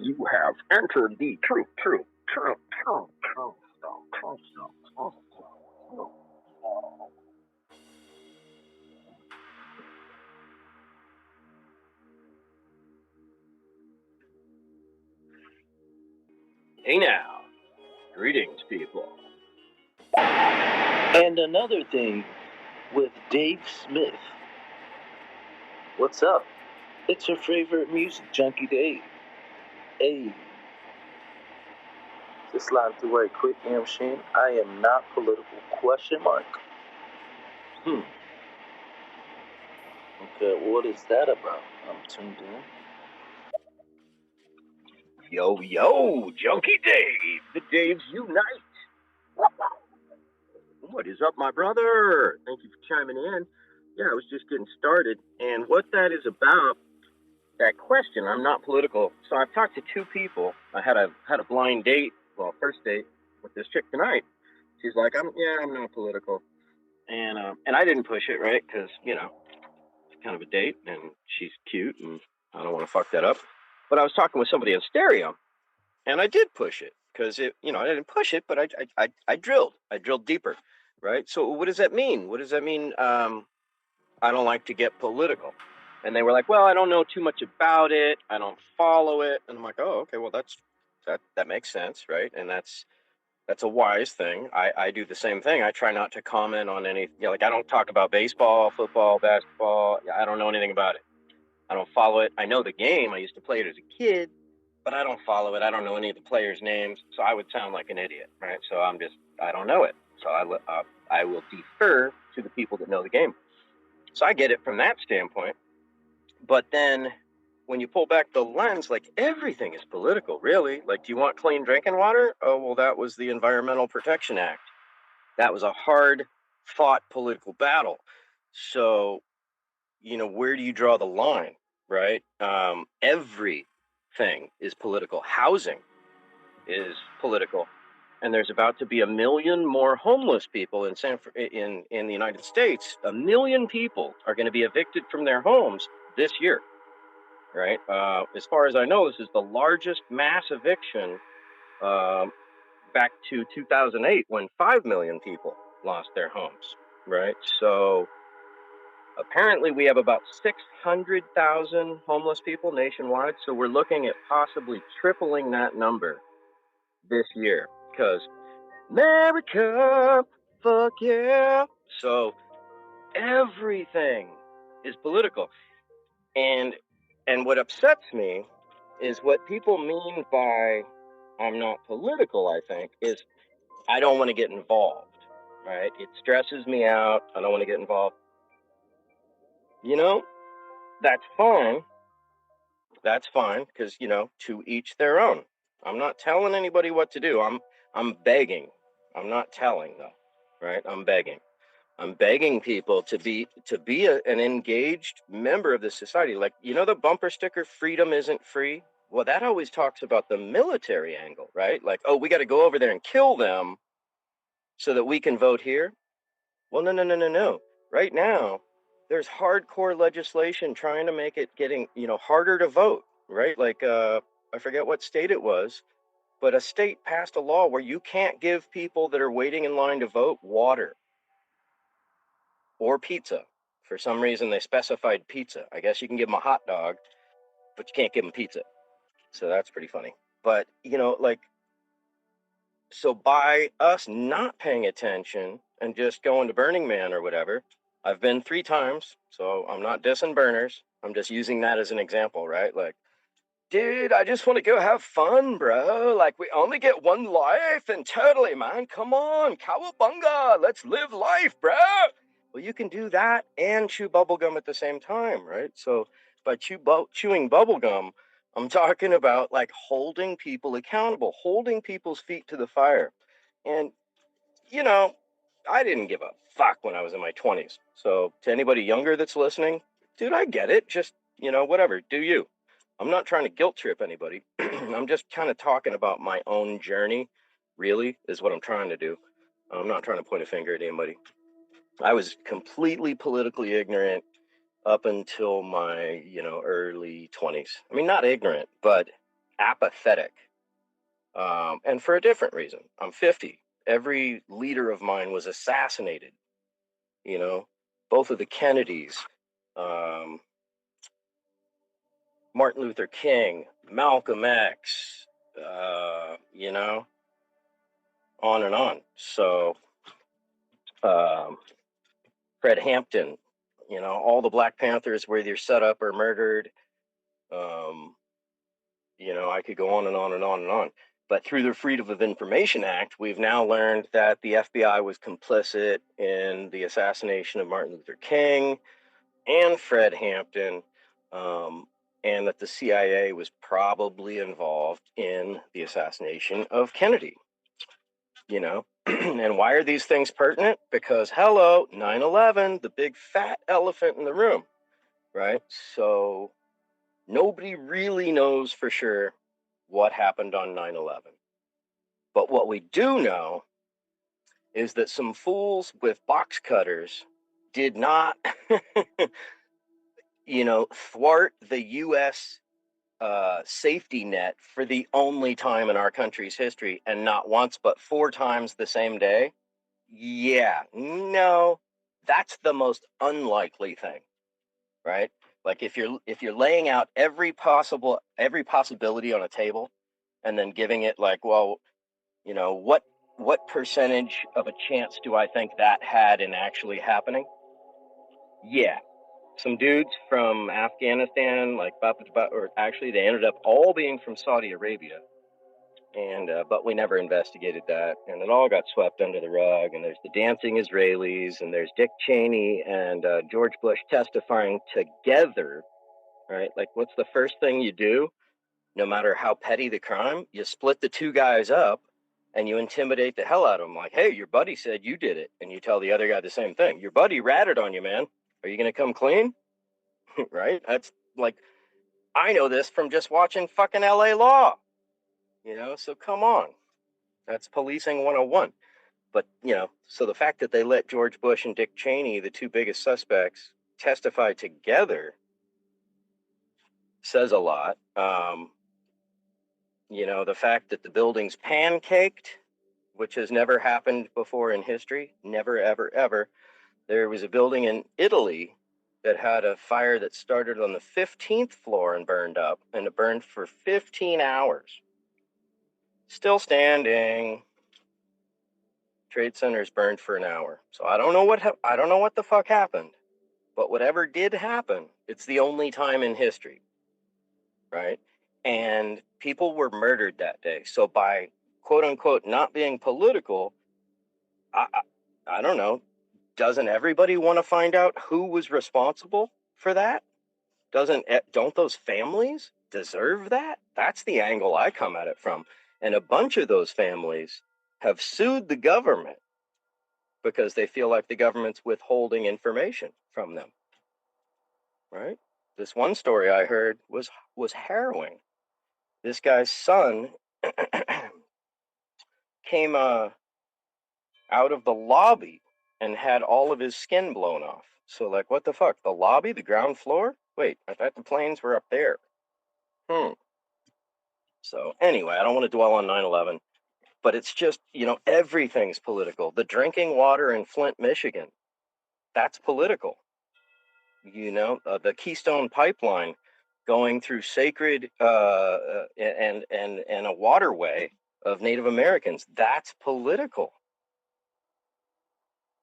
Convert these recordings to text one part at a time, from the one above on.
You have entered the true. Hey now, greetings, people. And another thing with Dave Smith. What's up? It's your favorite music junkie, Dave. Hey, just like to very quick, Shane. I am not political? Question mark. Hmm. Okay, what is that about? I'm tuned in. Yo, Junkie Dave. The Daves unite. What is up, my brother? Thank you for chiming in. Yeah, I was just getting started. And what that is about, that question, I'm not political. So I've talked to two people. I had a blind date, well, first date with this chick tonight. She's like, I'm not political. And I didn't push it, right? Because, it's kind of a date and she's cute and I don't want to fuck that up. But I was talking with somebody on stereo and I did push it because I didn't push it, but I drilled. I drilled deeper, right? So what does that mean? What does that mean? I don't like to get political. And they were like, well, I don't know too much about it. I don't follow it. And I'm like, oh, okay, well, that makes sense, right? And that's a wise thing. I do the same thing. I try not to comment on any, like I don't talk about baseball, football, basketball. I don't know anything about it. I don't follow it. I know the game. I used to play it as a kid, but I don't follow it. I don't know any of the players' names. So I would sound like an idiot, right? So I don't know it. So I will defer to the people that know the game. So I get it from that standpoint. But then when you pull back the lens, like everything is political, really. Like, do you want clean drinking water? Oh, well, that was the Environmental Protection Act. That was a hard fought political battle. So, where do you draw the line, right? Everything is political. Housing is political. And there's about to be 1 million more homeless people in the United States. 1 million people are going to be evicted from their homes this year, right? As far as I know, this is the largest mass eviction back to 2008 when 5 million people lost their homes, right? So apparently we have about 600,000 homeless people nationwide. So we're looking at possibly tripling that number this year because America, fuck yeah. So everything is political. And what upsets me is what people mean by I'm not political, I think, is I don't want to get involved, right? It stresses me out. I don't want to get involved. That's fine. That's fine because, to each their own. I'm not telling anybody what to do. I'm begging. I'm not telling though, right? I'm begging. I'm begging people to be an engaged member of the society. Like, the bumper sticker, freedom isn't free. Well, that always talks about the military angle, right? Like, oh, we got to go over there and kill them so that we can vote here. Well, no. Right now, there's hardcore legislation trying to make it getting, harder to vote, right? Like, I forget what state it was, but a state passed a law where you can't give people that are waiting in line to vote water or pizza. For some reason, they specified pizza. I guess you can give them a hot dog, but you can't give them pizza. So that's pretty funny. But, so by us not paying attention and just going to Burning Man or whatever, I've been 3 times, so I'm not dissing burners. I'm just using that as an example, right? Like, dude, I just want to go have fun, bro. Like, we only get one life, and totally, man. Come on, cowabunga. Let's live life, bro. Well, you can do that and chew bubblegum at the same time, right? So by chewing bubblegum, I'm talking about like holding people accountable, holding people's feet to the fire. And, I didn't give a fuck when I was in my 20s. So to anybody younger that's listening, dude, I get it. Just, whatever, do you. I'm not trying to guilt trip anybody. I'm just kind of talking about my own journey, really, is what I'm trying to do. I'm not trying to point a finger at anybody. I was completely politically ignorant up until my, early 20s. I mean, not ignorant, but apathetic. And for a different reason. I'm 50. Every leader of mine was assassinated. You know, both of the Kennedys, um, Martin Luther King, Malcolm X, you know, on and on. So, Fred Hampton, you know, all the Black Panthers were either set up or murdered. Um, you know, I could go on and on and on and on. But through the Freedom of Information Act, we've now learned that the FBI was complicit in the assassination of Martin Luther King and Fred Hampton, and that the CIA was probably involved in the assassination of Kennedy. You know, and why are these things pertinent? Because, hello, 9/11, the big fat elephant in the room, right? So nobody really knows for sure what happened on 9/11. But what we do know is that some fools with box cutters did not, you know, thwart the U.S. Safety net for the only time in our country's history, and not once, but 4 times the same day. Yeah, no, that's the most unlikely thing, right? Like if you're laying out every possibility on a table and then giving it like, well, you know, what percentage of a chance do I think that had in actually happening? Yeah, some dudes from Afghanistan, like, or actually they ended up all being from Saudi Arabia, and but we never investigated that, and it all got swept under the rug. And there's the dancing Israelis, and there's Dick Cheney and George Bush testifying together, right? Like, what's the first thing you do? No matter how petty the crime, you split the two guys up and you intimidate the hell out of them. Like, hey, your buddy said you did it, and you tell the other guy the same thing. Your buddy ratted on you, man. Are you gonna come clean? Right? That's like, I know this from just watching fucking LA Law. You know, so come on. That's policing 101. But, you know, so the fact that they let George Bush and Dick Cheney, the two biggest suspects, testify together says a lot. You know, the fact that the building's pancaked, which has never happened before in history, never, ever, ever. There was a building in Italy that had a fire that started on the 15th floor and burned up, and it burned for 15 hours. Still standing. Trade Center's burned for an hour. So I don't know what the fuck happened, but whatever did happen, it's the only time in history, right? And people were murdered that day. So by quote unquote not being political, I don't know. Doesn't everybody want to find out who was responsible for that? Don't those families deserve that? That's the angle I come at it from. And a bunch of those families have sued the government because they feel like the government's withholding information from them. Right? This one story I heard was harrowing. This guy's son came out of the lobby and had all of his skin blown off. So, like, what the fuck? The lobby, the ground floor? Wait, I thought the planes were up there. So anyway, I don't want to dwell on 9/11, but it's just, you know, everything's political. The drinking water in Flint, Michigan, that's political. You know, the Keystone Pipeline going through sacred and a waterway of Native Americans, that's political.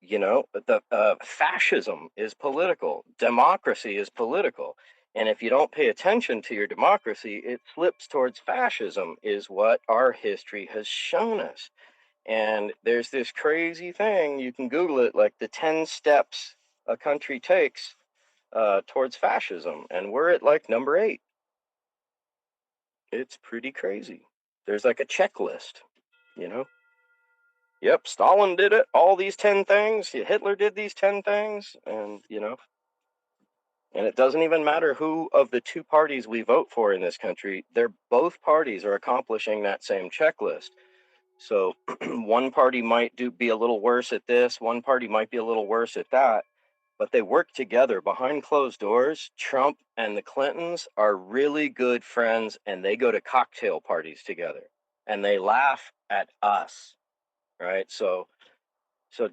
You know, the fascism is political. Democracy is political. And if you don't pay attention to your democracy, it slips towards fascism, is what our history has shown us. And there's this crazy thing, you can Google it, like the 10 steps a country takes towards fascism. And we're at like number 8. It's pretty crazy. There's like a checklist, you know? Yep, Stalin did it, all these 10 things. Hitler did these 10 things, and, you know, and it doesn't even matter who of the two parties we vote for in this country, both parties are accomplishing that same checklist. So one party might be a little worse at this, one party might be a little worse at that, but they work together behind closed doors. Trump and the Clintons are really good friends, and they go to cocktail parties together, and they laugh at us, right? So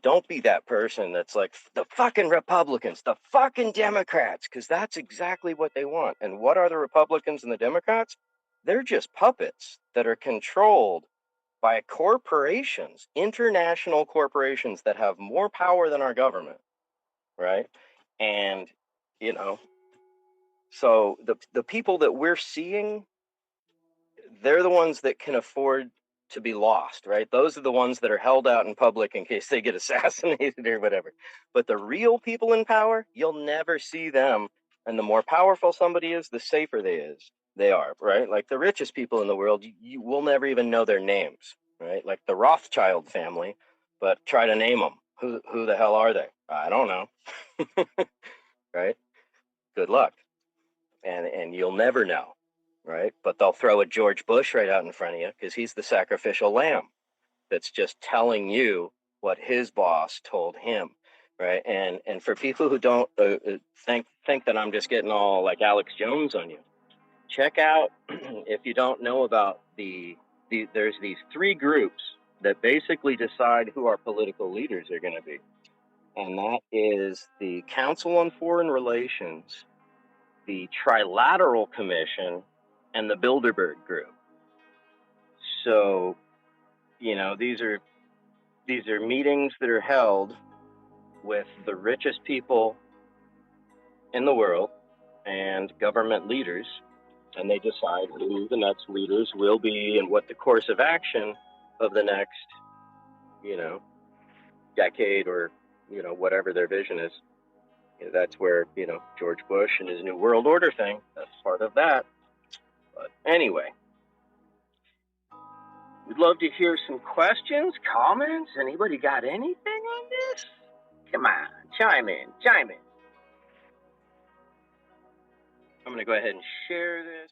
don't be that person that's like the fucking Republicans, the fucking Democrats, because that's exactly what they want. And what are the Republicans and the Democrats? They're just puppets that are controlled by corporations, international corporations that have more power than our government, right? And, you know, so the people that we're seeing, they're the ones that can afford to be lost, right? Those are the ones that are held out in public in case they get assassinated or whatever. But the real people in power, you'll never see them. And the more powerful somebody is, the safer they are, right? Like the richest people in the world, you will never even know their names, right? Like the Rothschild family, but try to name them. Who the hell are they? I don't know, right? Good luck. And you'll never know, right? But they'll throw a George Bush right out in front of you because he's the sacrificial lamb that's just telling you what his boss told him, right? And for people who don't think that I'm just getting all like Alex Jones on you, check out if you don't know about there's these three groups that basically decide who our political leaders are going to be, and that is the Council on Foreign Relations, the Trilateral Commission, and the Bilderberg Group. So, these are meetings that are held with the richest people in the world and government leaders, and they decide who the next leaders will be and what the course of action of the next, decade or, whatever their vision is. That's where, George Bush and his New World Order thing, that's part of that. But anyway, we'd love to hear some questions, comments. Anybody got anything on this? Come on, chime in. I'm going to go ahead and share this.